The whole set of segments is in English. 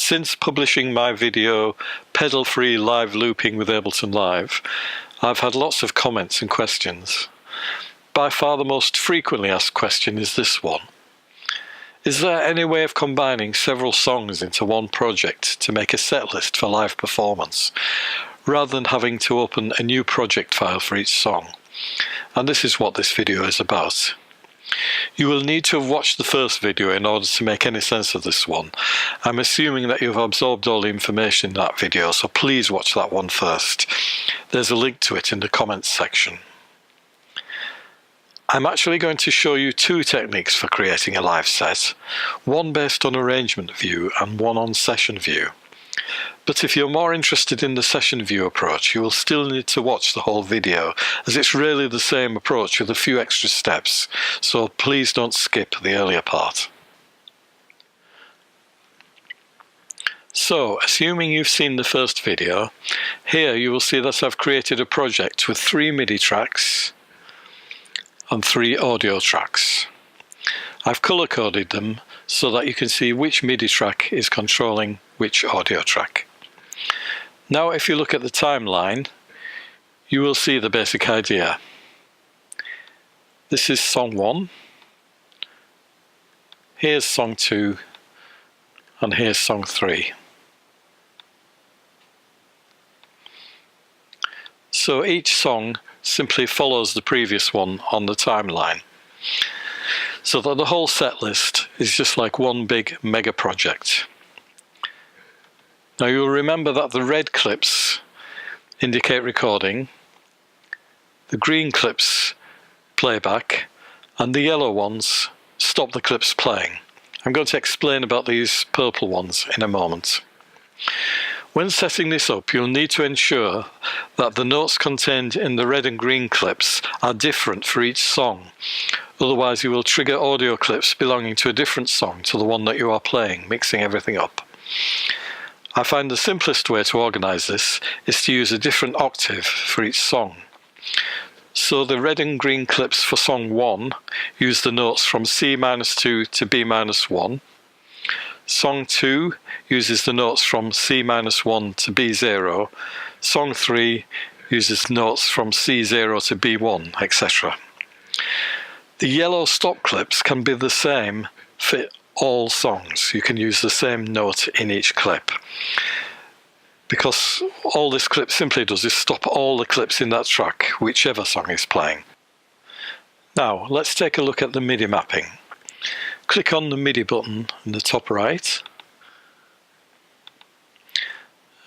Since publishing my video Pedal-Free Live Looping with Ableton Live, I've had lots of comments and questions. By far the most frequently asked question is this one. Is there any way of combining several songs into one project to make a set list for live performance, rather than having to open a new project file for each song? And this is what this video is about. You will need to have watched the first video in order to make any sense of this one. I'm assuming that you've absorbed all the information in that video, so please watch that one first. There's a link to it in the comments section. I'm actually going to show you two techniques for creating a live set, one based on arrangement view and one on session view. But if you're more interested in the session view approach, you will still need to watch the whole video, as it's really the same approach with a few extra steps, so please don't skip the earlier part. So, assuming you've seen the first video, here you will see that I've created a project with 3 MIDI tracks and 3 audio tracks. I've color-coded them so that you can see which MIDI track is controlling which audio track. Now if you look at the timeline, you will see the basic idea. This is song 1, here's song 2, and here's song 3. So each song simply follows the previous one on the timeline, so that the whole set list is just like one big mega project. Now you'll remember that the red clips indicate recording, the green clips playback, and the yellow ones stop the clips playing. I'm going to explain about these purple ones in a moment. When setting this up, you'll need to ensure that the notes contained in the red and green clips are different for each song. Otherwise you will trigger audio clips belonging to a different song to the one that you are playing, mixing everything up. I find the simplest way to organise this is to use a different octave for each song. So the red and green clips for song 1 use the notes from C-2 to B-1. Song 2 uses the notes from C-1 to B0. Song 3 uses notes from C0 to B1, etc. The yellow stop clips can be the same for all songs. You can use the same note in each clip, because all this clip simply does is stop all the clips in that track, whichever song is playing. Now let's take a look at the MIDI mapping. Click on the MIDI button in the top right,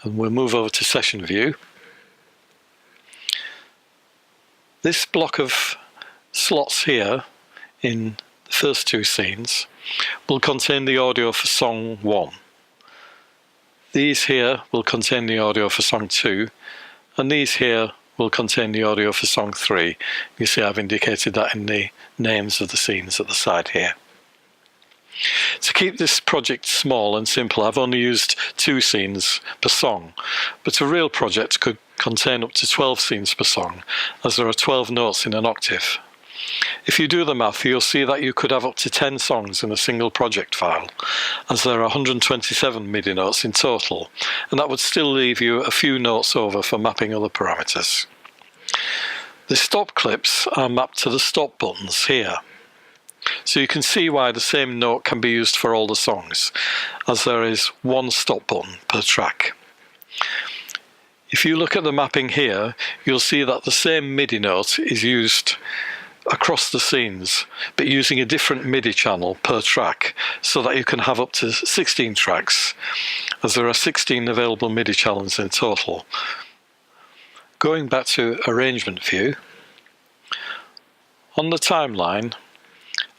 and we'll move over to session view. This block of slots here in the first 2 scenes will contain the audio for song 1. These here will contain the audio for song 2, and these here will contain the audio for song 3. You see I've indicated that in the names of the scenes at the side here. To keep this project small and simple, I've only used 2 scenes per song, but a real project could contain up to 12 scenes per song, as there are 12 notes in an octave. If you do the math, you'll see that you could have up to 10 songs in a single project file, as there are 127 MIDI notes in total, and that would still leave you a few notes over for mapping other parameters. The stop clips are mapped to the stop buttons here, so you can see why the same note can be used for all the songs, as there is one stop button per track. If you look at the mapping here, you'll see that the same MIDI note is used across the scenes, but using a different MIDI channel per track, so that you can have up to 16 tracks, as there are 16 available MIDI channels in total. Going back to arrangement view, on the timeline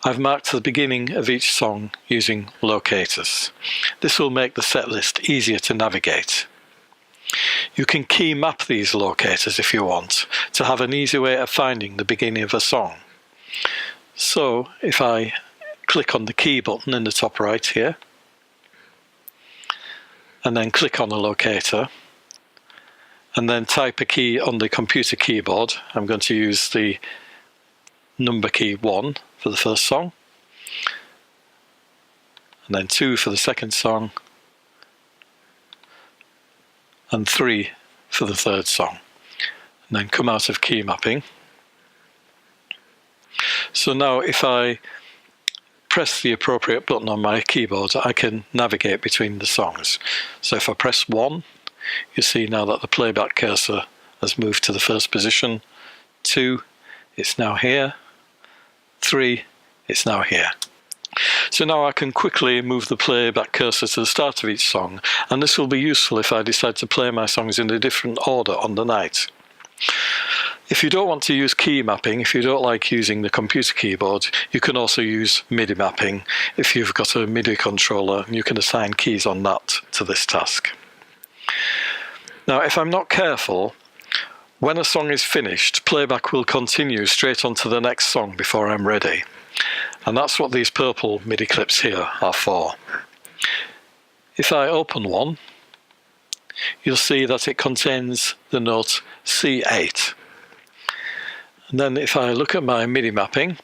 I've marked the beginning of each song using locators. This will make the set list easier to navigate. You can key map these locators if you want, to have an easy way of finding the beginning of a song. So if I click on the key button in the top right here, and then click on the locator, and then type a key on the computer keyboard, I'm going to use the number key 1 for the first song, and then 2 for the second song, and 3 for the third song. And then come out of key mapping. So now if I press the appropriate button on my keyboard, I can navigate between the songs. So if I press 1, you see now that the playback cursor has moved to the first position. 2, it's now here. 3, it's now here. So now I can quickly move the playback cursor to the start of each song, and this will be useful if I decide to play my songs in a different order on the night. If you don't want to use key mapping, if you don't like using the computer keyboard, you can also use MIDI mapping if you've got a MIDI controller, and you can assign keys on that to this task. Now, if I'm not careful, when a song is finished, playback will continue straight on to the next song before I'm ready. And that's what these purple MIDI clips here are for. If I open one, you'll see that it contains the note C8. And then if I look at my MIDI mapping,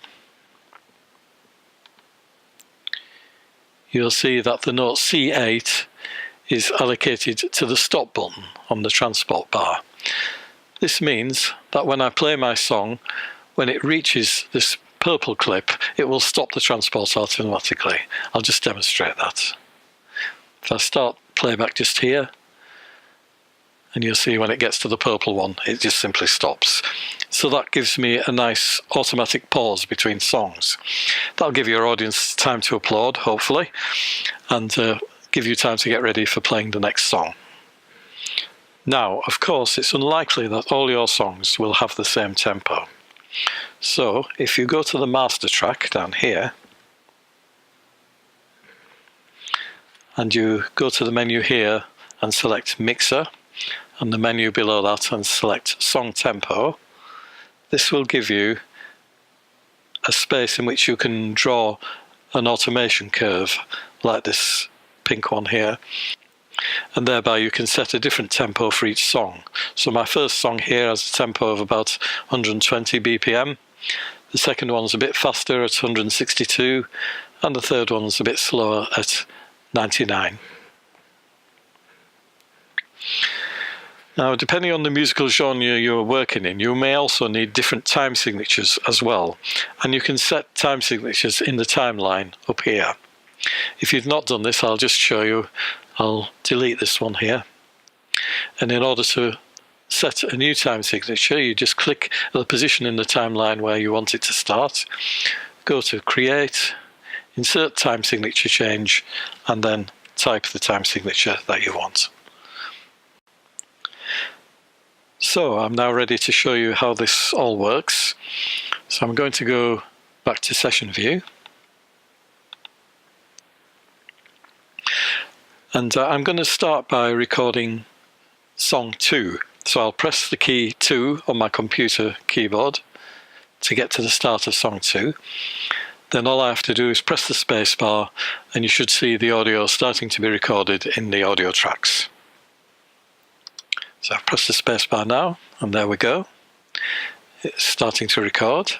you'll see that the note C8 is allocated to the stop button on the transport bar. This means that when I play my song, when it reaches this purple clip, it will stop the transport automatically. I'll just demonstrate that. If I start playback just here, and you'll see when it gets to the purple one, it just simply stops. So that gives me a nice automatic pause between songs. That'll give your audience time to applaud, hopefully, and give you time to get ready for playing the next song. Now, of course, it's unlikely that all your songs will have the same tempo. So, if you go to the master track down here, and you go to the menu here and select Mixer, and the menu below that and select Song Tempo, this will give you a space in which you can draw an automation curve like this pink one here, and thereby you can set a different tempo for each song. So my first song here has a tempo of about 120 BPM, the second one's a bit faster at 162, and the third one's a bit slower at 99. Now, depending on the musical genre you're working in, you may also need different time signatures as well, and you can set time signatures in the timeline up here. If you've not done this, I'll just show you. I'll delete this one here, and in order to set a new time signature, you just click the position in the timeline where you want it to start, go to Create, insert time signature change, and then type the time signature that you want. So I'm now ready to show you how this all works. So I'm going to go back to Session View, and I'm going to start by recording song 2. So I'll press the key 2 on my computer keyboard to get to the start of song 2. Then all I have to do is press the space bar, and you should see the audio starting to be recorded in the audio tracks. So I've pressed the space bar now, and there we go. It's starting to record.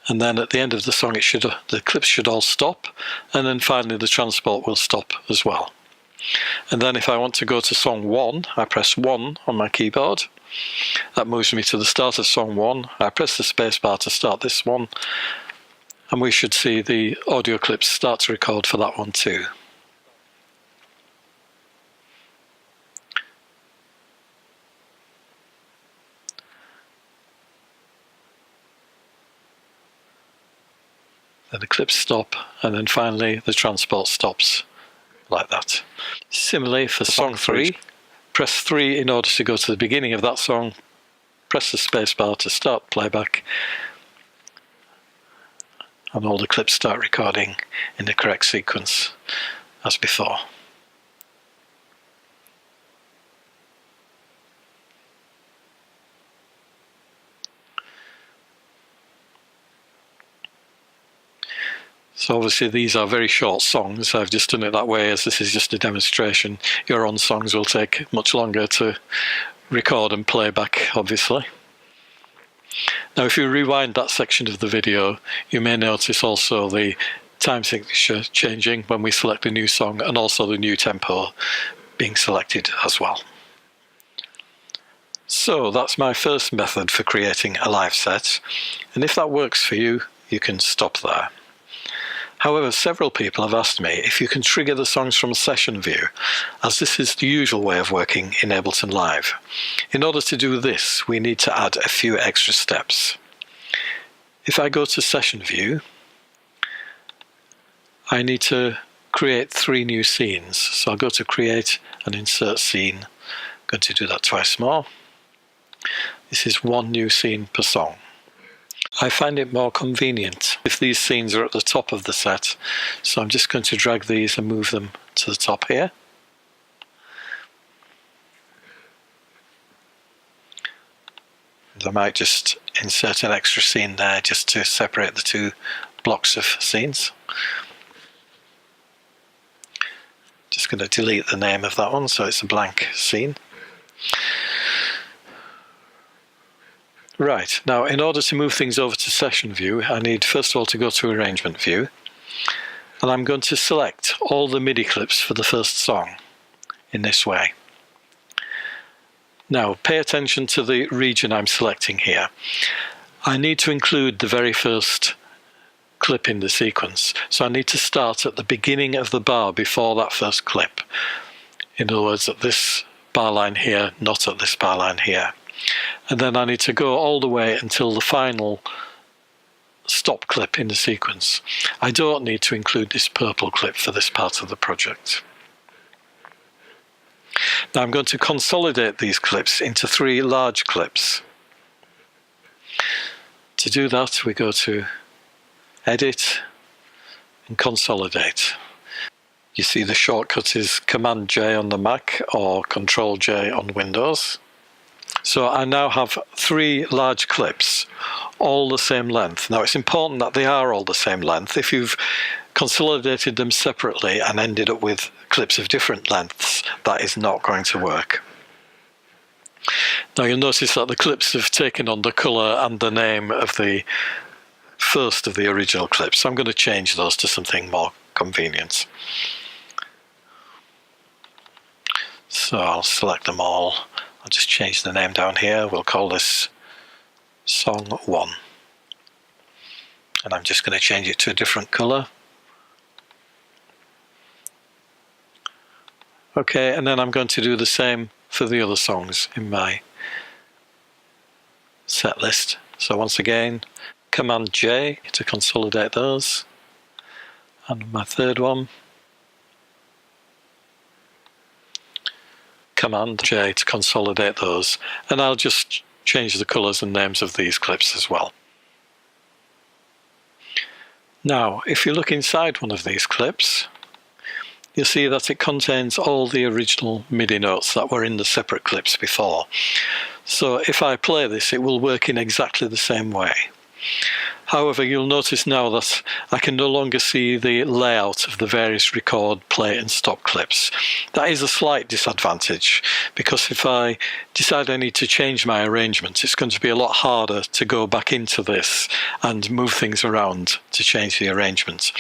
And then at the end of the song, the clips should all stop, and then finally the transport will stop as well. And then if I want to go to song 1, I press 1 on my keyboard. That moves me to the start of song 1. I press the space bar to start this one, and we should see the audio clips start to record for that one too. Then the clips stop, and then finally the transport stops, like that. Similarly for song 3, press 3 in order to go to the beginning of that song, press the space bar to start playback, and all the clips start recording in the correct sequence as before. So obviously these are very short songs. I've just done it that way as this is just a demonstration. Your own songs will take much longer to record and play back, obviously. Now if you rewind that section of the video, you may notice also the time signature changing when we select a new song, and also the new tempo being selected as well. So that's my first method for creating a live set, and if that works for you, you can stop there. However, several people have asked me if you can trigger the songs from a session view, as this is the usual way of working in Ableton Live. In order to do this, we need to add a few extra steps. If I go to session view, I need to create 3 new scenes. So I'll go to create and insert scene. I'm going to do that twice more. This is 1 new scene per song. I find it more convenient if these scenes are at the top of the set, so I'm just going to drag these and move them to the top here. And I might just insert an extra scene there just to separate the 2 blocks of scenes. Just going to delete the name of that one so it's a blank scene. Right, now in order to move things over to session view, I need first of all to go to arrangement view, and I'm going to select all the MIDI clips for the first song in this way. Now pay attention to the region I'm selecting here. I need to include the very first clip in the sequence, so I need to start at the beginning of the bar before that first clip. In other words, at this bar line here, not at this bar line here. And then I need to go all the way until the final stop clip in the sequence. I don't need to include this purple clip for this part of the project. Now I'm going to consolidate these clips into 3 large clips. To do that, we go to Edit and Consolidate. You see the shortcut is Command J on the Mac or Control J on Windows. So I now have 3 large clips, all the same length. Now it's important that they are all the same length. If you've consolidated them separately and ended up with clips of different lengths, that is not going to work. Now you'll notice that the clips have taken on the colour and the name of the first of the original clips. So I'm going to change those to something more convenient. So I'll select them all. I'll just change the name down here. We'll call this Song 1. And I'm just going to change it to a different colour. Okay, and then I'm going to do the same for the other songs in my set list. So once again, Command J to consolidate those. And my third one, Command J to consolidate those, and I'll just change the colours and names of these clips as well. Now, if you look inside one of these clips, you'll see that it contains all the original MIDI notes that were in the separate clips before. So if I play this, it will work in exactly the same way. However, you'll notice now that I can no longer see the layout of the various record, play and stop clips. That is a slight disadvantage, because if I decide I need to change my arrangement, it's going to be a lot harder to go back into this and move things around to change the arrangement.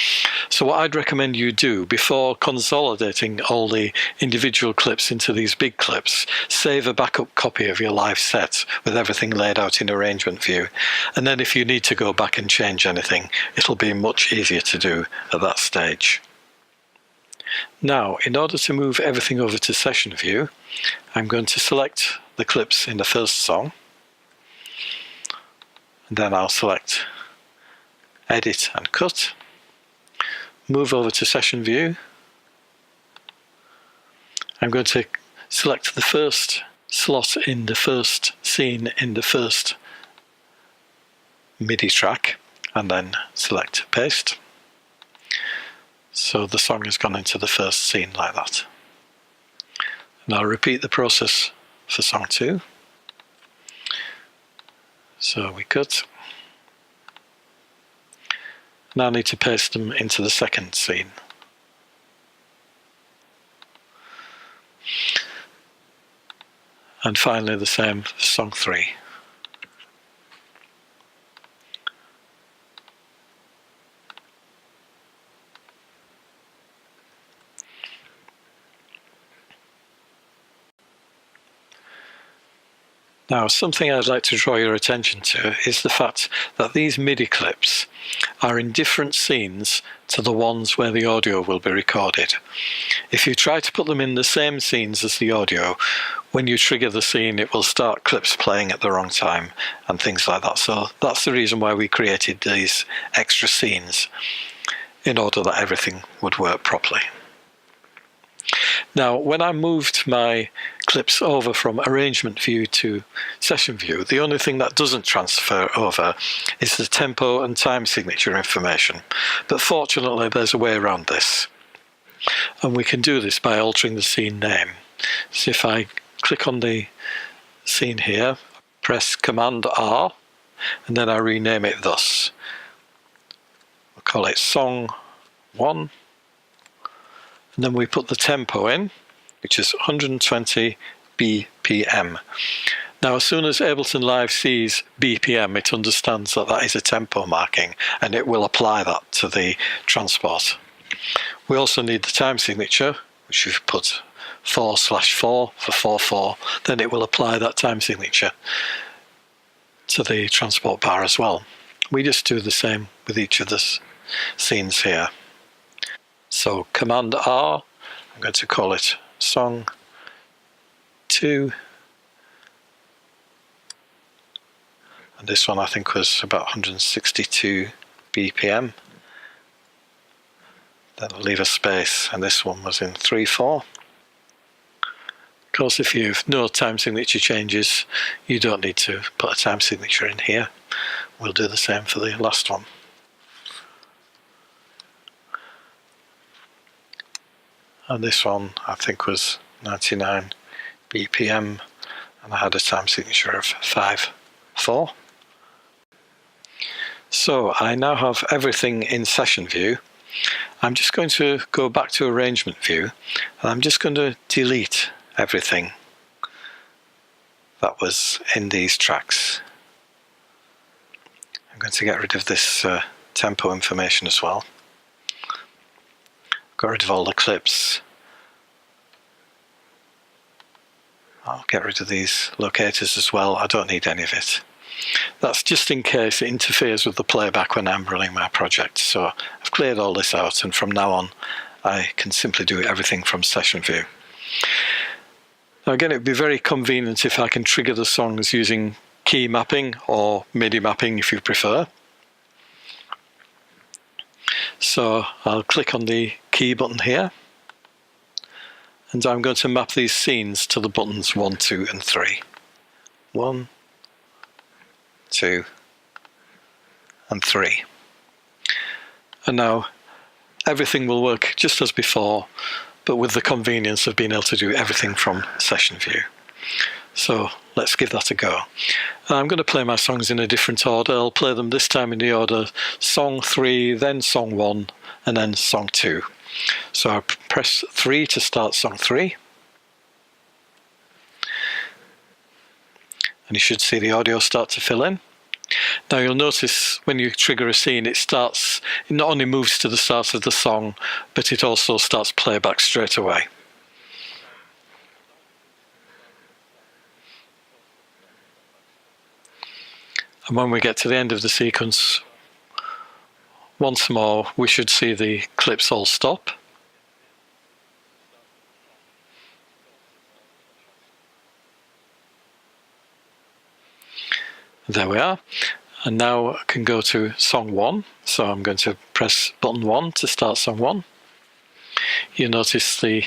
So what I'd recommend you do before consolidating all the individual clips into these big clips, save a backup copy of your live set with everything laid out in arrangement view, and then if you need to go back and change anything, it'll be much easier to do at that stage. Now, in order to move everything over to session view, I'm going to select the clips in the first song, and then I'll select Edit and Cut, move over to session view. I'm going to select the first slot in the first scene in the first MIDI track, and then select Paste. So the song has gone into the first scene like that. And I'll repeat the process for song 2. So we cut. Now I need to paste them into the second scene. And finally the same for song 3. Now, something I'd like to draw your attention to is the fact that these MIDI clips are in different scenes to the ones where the audio will be recorded. If you try to put them in the same scenes as the audio, when you trigger the scene it will start clips playing at the wrong time and things like that. So that's the reason why we created these extra scenes, in order that everything would work properly. Now, when I moved my clips over from arrangement view to session view, the only thing that doesn't transfer over is the tempo and time signature information. But fortunately, there's a way around this. And we can do this by altering the scene name. So if I click on the scene here, press Command R, and then I rename it thus. We'll call it Song 1. And then we put the tempo in, which is 120 BPM. Now, as soon as Ableton Live sees BPM, it understands that that is a tempo marking, and it will apply that to the transport. We also need the time signature, which we've put 4/4 for 4/4. Then it will apply that time signature to the transport bar as well. We just do the same with each of the scenes here. So Command R, I'm going to call it Song 2, and this one I think was about 162 BPM. Then I'll leave a space, and this one was in 3/4. Of course, if you've no time signature changes, you don't need to put a time signature in here. We'll do the same for the last one. And this one I think was 99 BPM, and I had a time signature of 5/4. So I now have everything in session view. I'm just going to go back to arrangement view, and I'm just going to delete everything that was in these tracks. I'm going to get rid of this tempo information as well. Got rid of all the clips. I'll get rid of these locators as well. I don't need any of it. That's just in case it interferes with the playback when I'm running my project. So I've cleared all this out, and from now on I can simply do everything from session view. Now again, it would be very convenient if I can trigger the songs using key mapping or MIDI mapping if you prefer. So I'll click on the key button here, and I'm going to map these scenes to the buttons 1, 2 and 3. 1, 2 and 3. And now everything will work just as before, but with the convenience of being able to do everything from session view. So let's give that a go. I'm going to play my songs in a different order. I'll play them this time in the order Song 3, then Song 1, and then Song 2. So I press 3 to start Song 3. And you should see the audio start to fill in. Now you'll notice when you trigger a scene, it not only moves to the start of the song, but it also starts playback straight away. And when we get to the end of the sequence, once more, we should see the clips all stop. There we are. And now I can go to Song 1. So I'm going to press button 1 to start Song 1. You'll notice the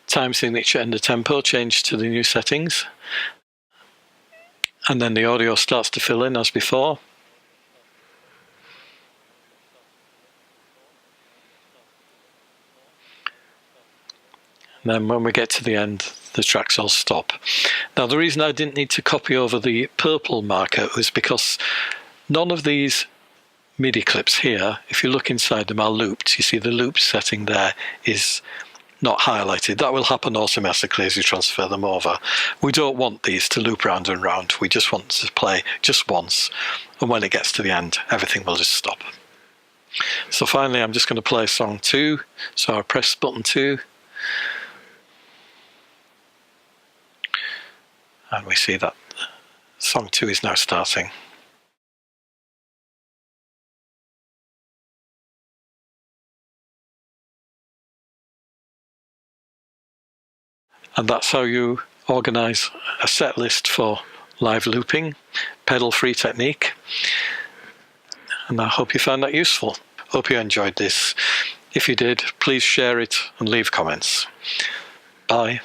time signature and the tempo change to the new settings. And then the audio starts to fill in as before. And then when we get to the end, the tracks all stop. Now the reason I didn't need to copy over the purple marker was because none of these MIDI clips here, if you look inside them, are looped. You see the loop setting there is not highlighted. That will happen automatically as you transfer them over. We don't want these to loop round and round. We just want to play just once, and when it gets to the end, everything will just stop. So finally I'm just going to play Song 2. So I press button 2. And we see that Song 2 is now starting. And that's how you organise a set list for live looping, pedal-free technique. And I hope you found that useful. Hope you enjoyed this. If you did, please share it and leave comments. Bye.